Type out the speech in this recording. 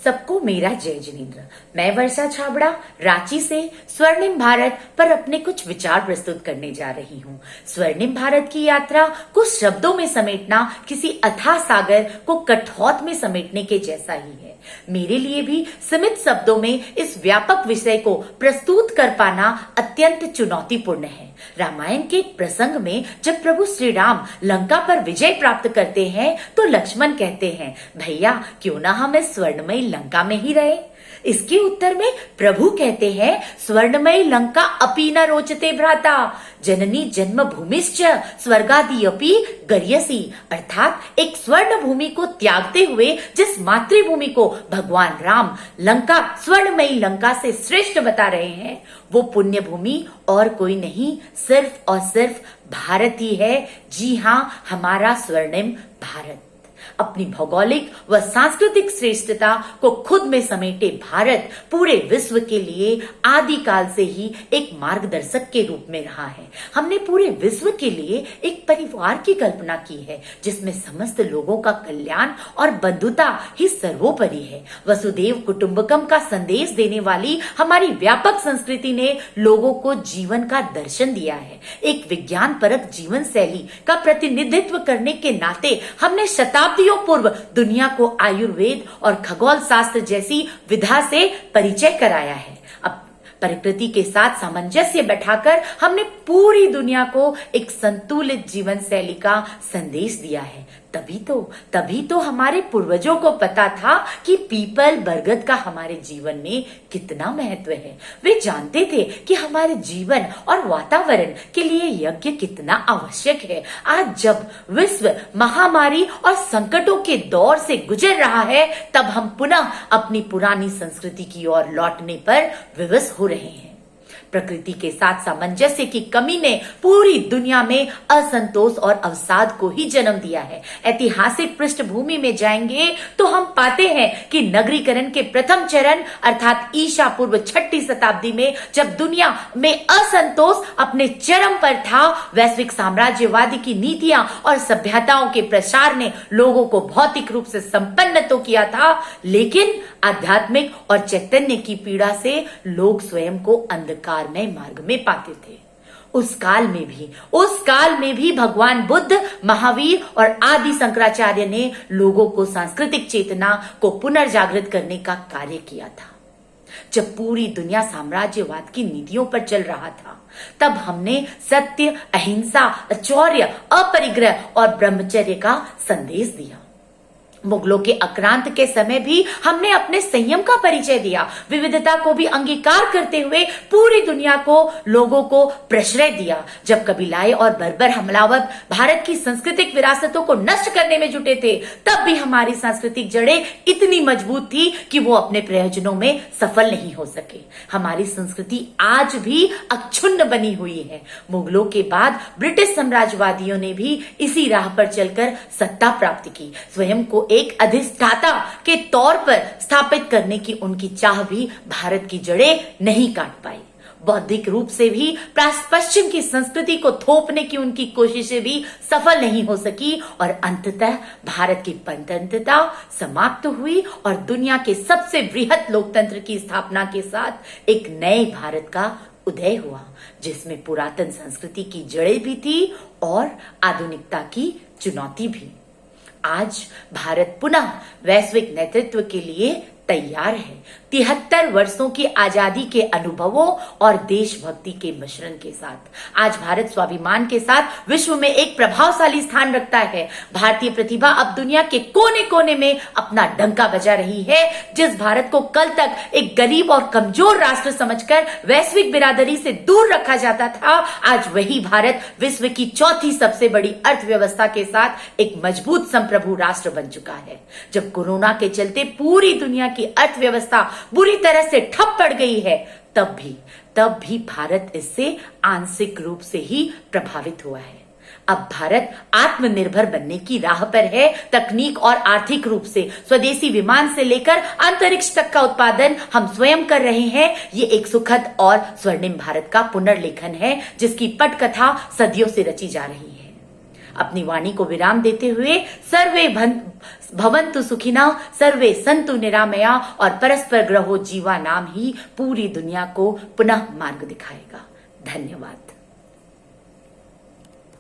सबको मेरा जय जिनेन्द्र। मैं वर्षा छाबड़ा रांची से स्वर्णिम भारत पर अपने कुछ विचार प्रस्तुत करने जा रही हूँ। स्वर्णिम भारत की यात्रा कुछ शब्दों में समेटना किसी अथाह सागर को कठौत में समेटने के जैसा ही है। मेरे लिए भी सीमित शब्दों में इस व्यापक विषय को प्रस्तुत कर पाना अत्यंत चुनौतीपूर्ण है। रामायण के एक प्रसंग में जब प्रभु श्री राम लंका पर विजय प्राप्त करते हैं तो लक्ष्मण कहते हैं, भैया क्यों ना हम इस स्वर्णमयी लंका में ही रहे। इसके उत्तर में प्रभु कहते हैं, स्वर्णमयी लंका अपि न रोचते भ्राता, जननी जन्म भूमिश्च स्वर्गादि अपि गर्यसी। अर्थात एक स्वर्ण भूमि को त्यागते हुए जिस मातृभूमि को भगवान राम लंका स्वर्णमयी लंका से श्रेष्ठ बता रहे हैं, वो पुण्य भूमि और कोई नहीं, सिर्फ और सिर्फ भारत ही है। जी हाँ, हमारा स्वर्णिम भारत। अपनी भौगोलिक व सांस्कृतिक श्रेष्ठता को खुद में समेटे भारत पूरे विश्व के लिए आदिकाल से ही एक मार्गदर्शक के रूप में रहा है। हमने पूरे विश्व के लिए एक परिवार की कल्पना की है जिसमें समस्त लोगों का कल्याण और बंधुता ही सर्वोपरि है। वसुदेव कुटुंबकम का संदेश देने वाली हमारी व्यापक संस्कृति ने लोगों को जीवन का दर्शन दिया है। एक विज्ञान परक जीवन शैली का प्रतिनिधित्व करने के नाते हमने शताब्दियों पूर्व दुनिया को आयुर्वेद और खगोल शास्त्र जैसी विधा से परिचय कराया है। अब प्रकृति के साथ सामंजस्य बैठाकर हमने पूरी दुनिया को एक संतुलित जीवन शैली का संदेश दिया है। तभी तो हमारे पूर्वजों को पता था कि पीपल बरगद का हमारे जीवन में कितना महत्व है। वे जानते थे कि हमारे जीवन और वातावरण के लिए यज्ञ कितना आवश्यक है। आज जब विश्व महामारी और संकटों के दौर से गुजर रहा है, तब हम पुनः अपनी पुरानी संस्कृति की ओर लौटने पर विवश हो रहे हैं। प्रकृति के साथ सामंजस्य की कमी ने पूरी दुनिया में असंतोष और अवसाद को ही जन्म दिया है। ऐतिहासिक पृष्ठभूमि में जाएंगे तो हम पाते हैं कि नगरीकरण के प्रथम चरण अर्थात ईसा पूर्व 6वीं शताब्दी में जब दुनिया में असंतोष अपने चरम पर था, वैश्विक साम्राज्यवादी की नीतियां और सभ्यताओं के प्रसार ने लोगों को भौतिक रूप से संपन्न तो किया था, लेकिन आध्यात्मिक और चैतन्य की पीड़ा से लोग स्वयं को अंधकार में मार्ग में पाते थे। उस काल में भी भगवान बुद्ध, महावीर और आदि शंकराचार्य ने लोगों को सांस्कृतिक चेतना को पुनर्जागृत करने का कार्य किया था। जब पूरी दुनिया साम्राज्यवाद की नीतियों पर चल रहा था, तब हमने सत्य, अहिंसा, शौर्य, अपरिग्रह और ब्रह्मचर्य का संदेश दिया। मुगलों के आक्रांत के समय भी हमने अपने संयम का परिचय दिया। विविधता को भी अंगीकार करते हुए पूरी दुनिया को लोगों को प्रश्रय दिया। जब कबीलाई और बर्बर हमलावर भारत की सांस्कृतिक विरासतों को नष्ट करने में जुटे थे, तब भी हमारी सांस्कृतिक जड़ें इतनी मजबूत थी कि वो अपने प्रयोजनों में सफल नहीं हो सके। हमारी संस्कृति आज भी अक्षुण्ण बनी हुई है। मुगलों के बाद ब्रिटिश साम्राज्यवादियों ने भी इसी राह पर चलकर सत्ता प्राप्त की। स्वयं को एक अधिष्ठाता के तौर पर स्थापित करने की उनकी चाह भी भारत की जड़ें नहीं काट पाई। बौद्धिक रूप से भी पश्चिम की संस्कृति को थोपने की उनकी कोशिशें भी सफल नहीं हो सकी और अंततः भारत की पंतंत्रता समाप्त हुई और दुनिया के सबसे बृहत लोकतंत्र की स्थापना के साथ एक नए भारत का उदय हुआ, जिसमें पुरातन संस्कृति की जड़ें भी थी और आधुनिकता की चुनौती भी। आज भारत पुनः वैश्विक नेतृत्व के लिए तैयार है। 73 वर्षों की आजादी के अनुभवों और देशभक्ति के मिश्रण के साथ आज भारत स्वाभिमान के साथ विश्व में एक प्रभावशाली स्थान रखता है। भारतीय प्रतिभा अब दुनिया के कोने कोने में अपना डंका बजा रही है। जिस भारत को कल तक एक गरीब और कमजोर राष्ट्र समझकर वैश्विक बिरादरी से दूर रखा जाता था, आज वही भारत विश्व की चौथी सबसे बड़ी अर्थव्यवस्था के साथ एक मजबूत संप्रभु राष्ट्र बन चुका है। जब कोरोना के चलते पूरी दुनिया की अर्थव्यवस्था बुरी तरह से ठप पड़ गई है, तब भी भारत इससे आंशिक रूप से ही प्रभावित हुआ है। अब भारत आत्मनिर्भर बनने की राह पर है। तकनीक और आर्थिक रूप से स्वदेशी विमान से लेकर अंतरिक्ष तक का उत्पादन हम स्वयं कर रहे हैं। ये एक सुखद और स्वर्णिम भारत का पुनर्लेखन है, जिसकी पटकथा सदियों से रची जा रही है। अपनी वाणी को विराम देते हुए सर्वे भवन्तु सुखिनः, सर्वे सन्तु निरामया और परस्पर ग्रहो जीवा नाम ही पूरी दुनिया को पुनः मार्ग दिखाएगा। धन्यवाद।